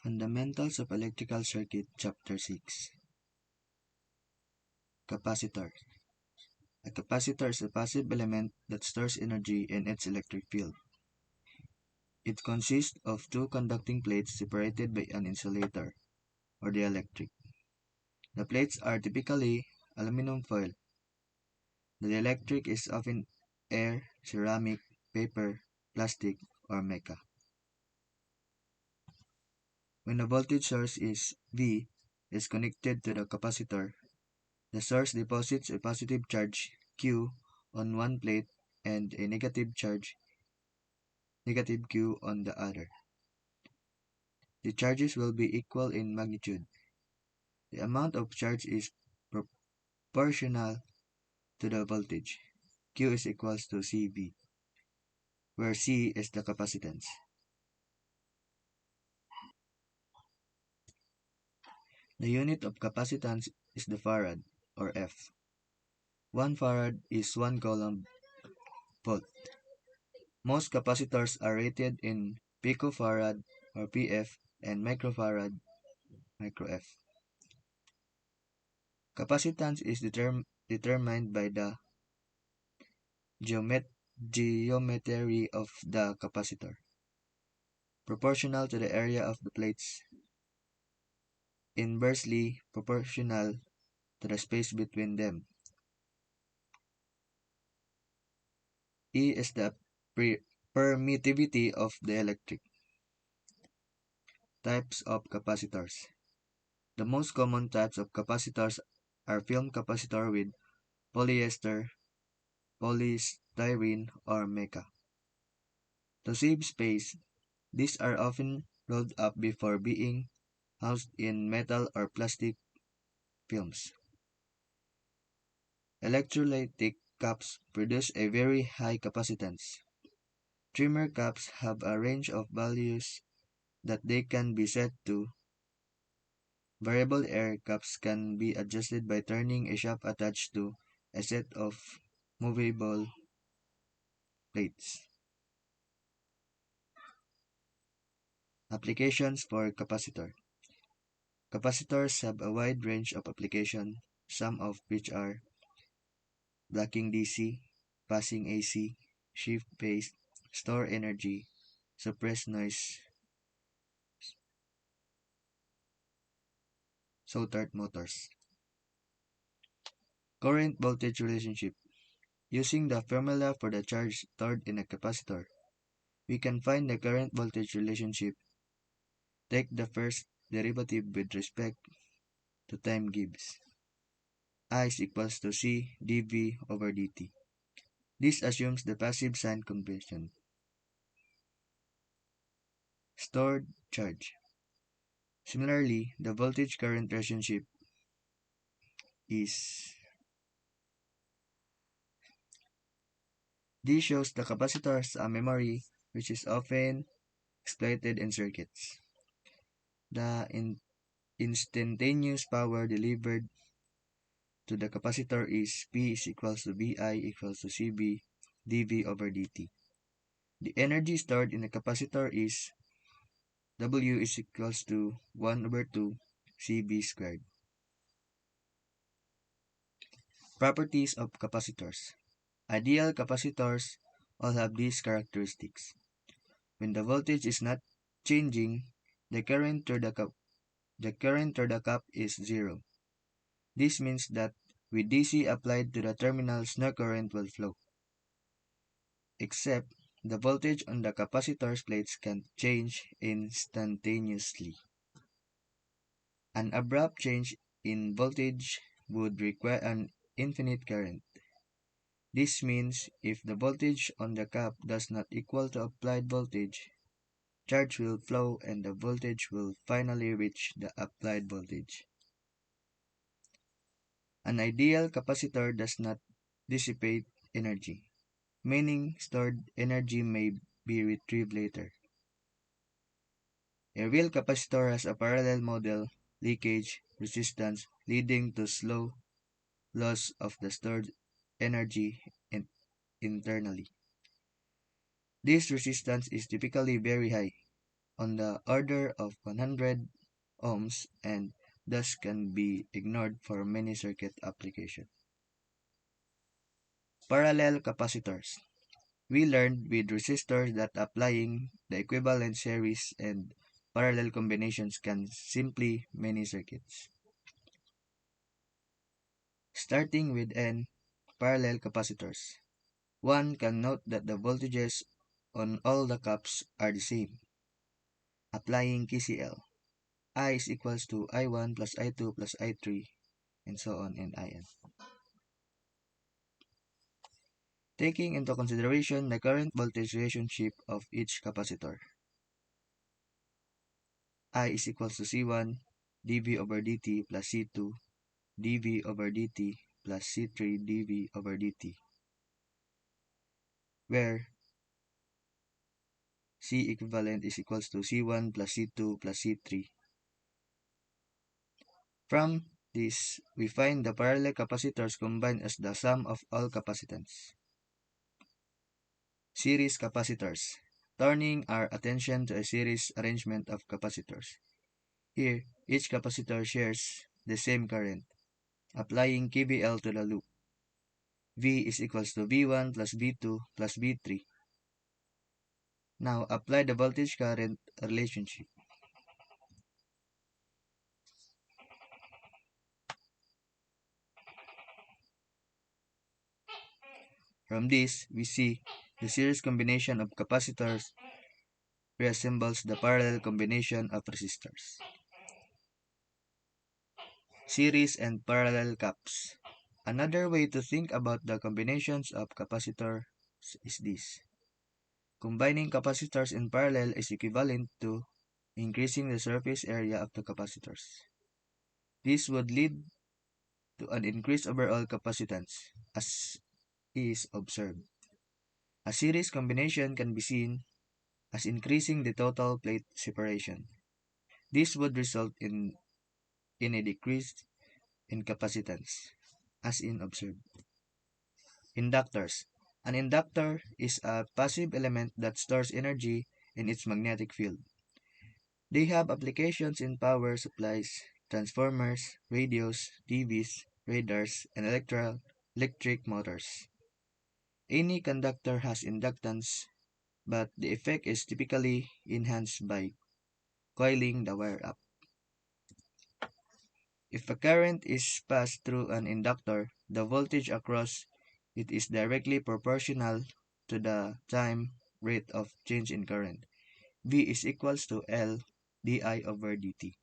Fundamentals of Electrical Circuit, Chapter 6. Capacitor. A capacitor is a passive element that stores energy in its electric field. It consists of two conducting plates separated by an insulator, or dielectric. The plates are typically aluminum foil. The dielectric is often air, ceramic, paper, plastic, or mica. When a voltage source V is connected to the capacitor, the source deposits a positive charge Q on one plate and a negative charge negative Q on the other. The charges will be equal in magnitude. The amount of charge is proportional to the voltage. Q is equals to CV, where C is the capacitance. The unit of capacitance is the farad, or F. 1 farad is 1 coulomb volt. Most capacitors are rated in picofarad, or PF, and microfarad, microF. Capacitance is determined by the geometry of the capacitor, proportional to the area of the plates, inversely proportional to the space between them. E is the permittivity of the electric. Types of capacitors. The most common types of capacitors are film capacitor with polyester, polystyrene, or mica. To save space, these are often rolled up before being housed in metal or plastic films. Electrolytic caps produce a very high capacitance. Trimmer caps have a range of values that they can be set to. Variable air caps can be adjusted by turning a shaft attached to a set of movable plates. Applications for capacitor. Capacitors have a wide range of applications, some of which are blocking DC, passing AC, shift phase, store energy, suppress noise, soldered motors. Current voltage relationship. Using the formula for the charge stored in a capacitor, we can find the current voltage relationship. Take the first derivative with respect to time gives I is equals to C dV over dt. This assumes the passive sign convention. Stored charge. Similarly, the voltage current relationship is this shows the capacitor as a memory which is often exploited in circuits. The instantaneous power delivered to the capacitor is P is equals to VI equals to CB dV over dt. The energy stored in the capacitor is W is equals to 1 over 2 CB squared. Properties of capacitors. Ideal capacitors all have these characteristics. When the voltage is not changing, the current through the cap is zero. This means that with DC applied to the terminals, no current will flow. Except the voltage on the capacitor's plates can change instantaneously. An abrupt change in voltage would require an infinite current. This means if the voltage on the cap does not equal to applied voltage, charge will flow and the voltage will finally reach the applied voltage. An ideal capacitor does not dissipate energy, meaning stored energy may be retrieved later. A real capacitor has a parallel model leakage resistance leading to slow loss of the stored energy internally. This resistance is typically very high, on the order of 100 ohms and thus can be ignored for many circuit applications. Parallel capacitors. We learned with resistors that applying the equivalent series and parallel combinations can simply many circuits. Starting with N parallel capacitors. One can note that the voltages on all the caps are the same. Applying KCL, I is equals to I1 plus I2 plus I3 and so on and IN. Taking into consideration the current voltage relationship of each capacitor. I is equals to C1 dV over dt plus C2 dV over dt plus C3 dV over dt, where C equivalent is equals to C1 plus C2 plus C3. From this, we find the parallel capacitors combined as the sum of all capacitance. Series capacitors. Turning our attention to a series arrangement of capacitors. Here, each capacitor shares the same current. Applying KVL to the loop, V is equals to V1 plus V2 plus V3. Now, apply the voltage current relationship. From this, we see the series combination of capacitors resembles the parallel combination of resistors. Series and parallel caps. Another way to think about the combinations of capacitors is this. Combining capacitors in parallel is equivalent to increasing the surface area of the capacitors. This would lead to an increased overall capacitance, as is observed. A series combination can be seen as increasing the total plate separation. This would result in a decrease in capacitance, as in observed. Inductors. An inductor is a passive element that stores energy in its magnetic field. They have applications in power supplies, transformers, radios, TVs, radars, and electric motors. Any conductor has inductance, but the effect is typically enhanced by coiling the wire up. If a current is passed through an inductor, the voltage across it is directly proportional to the time rate of change in current. V is equals to L di over dt,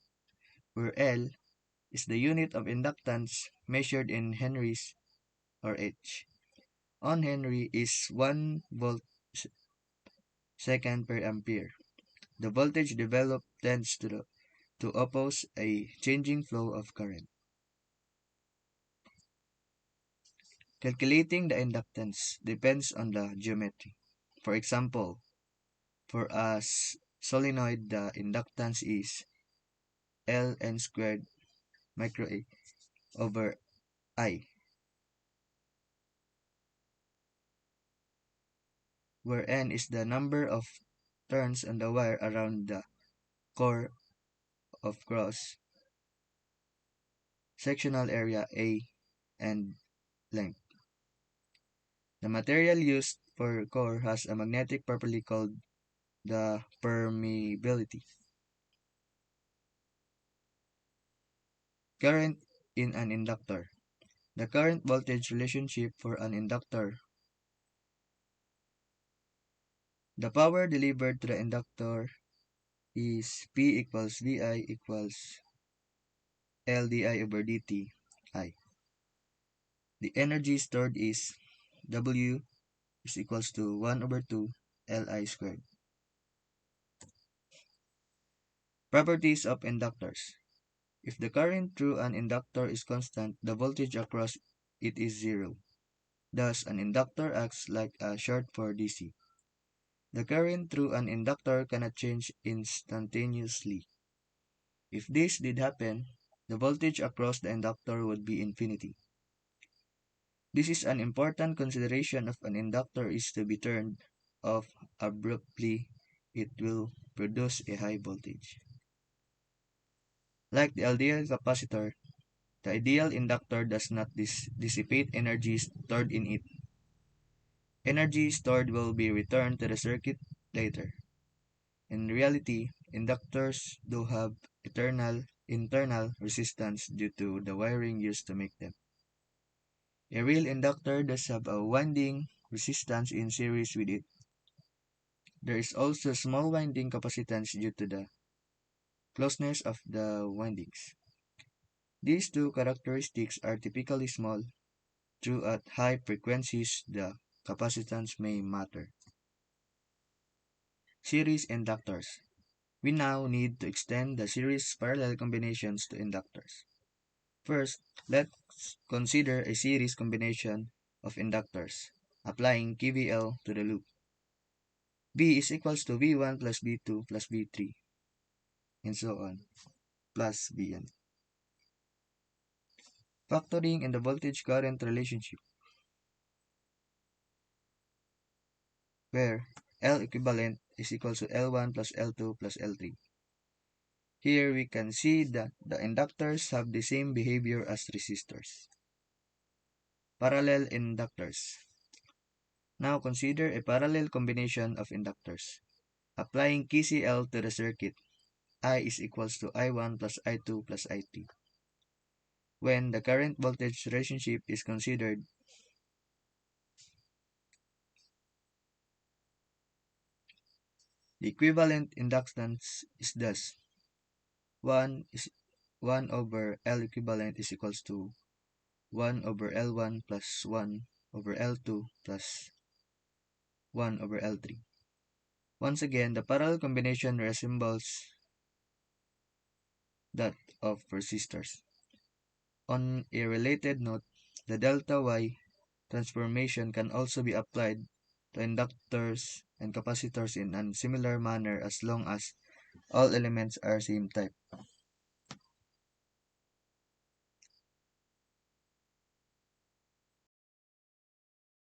where L is the unit of inductance measured in henries or H. 1 Henry is 1 volt second per ampere. The voltage developed tends to oppose a changing flow of current. Calculating the inductance depends on the geometry. For example, for a solenoid, the inductance is Ln squared micro A over I, where N is the number of turns on the wire around the core of cross sectional area A and length. The material used for core has a magnetic property called the permeability. Current in an inductor. The current voltage relationship for an inductor. The power delivered to the inductor is P equals VI equals L di over dt I. The energy stored is W is equals to 1 over 2 Li squared. Properties of inductors. If the current through an inductor is constant, the voltage across it is zero. Thus, an inductor acts like a short for DC. The current through an inductor cannot change instantaneously. If this did happen, the voltage across the inductor would be infinity. This is an important consideration if an inductor is to be turned off abruptly, it will produce a high voltage. Like the ideal capacitor, the ideal inductor does not dissipate energy stored in it. Energy stored will be returned to the circuit later. In reality, inductors do have internal resistance due to the wiring used to make them. A real inductor does have a winding resistance in series with it. There is also small winding capacitance due to the closeness of the windings. These two characteristics are typically small, though at high frequencies the capacitance may matter. Series inductors. We now need to extend the series parallel combinations to inductors. First, let's consider a series combination of inductors, applying KVL to the loop. V is equals to V1 plus V2 plus V3, and so on, plus Vn. Factoring in the voltage-current relationship, where L equivalent is equals to L1 plus L2 plus L3. Here we can see that the inductors have the same behavior as resistors. Parallel inductors. Now consider a parallel combination of inductors. Applying KCL to the circuit, I is equals to I1 plus I2 plus I3. When the current voltage relationship is considered, the equivalent inductance is thus 1 is 1 over L equivalent is equals to 1 over L1 plus 1 over L2 plus 1 over L3. Once again, the parallel combination resembles that of resistors. On a related note, the delta Y transformation can also be applied to inductors and capacitors in a similar manner as long as all elements are same type.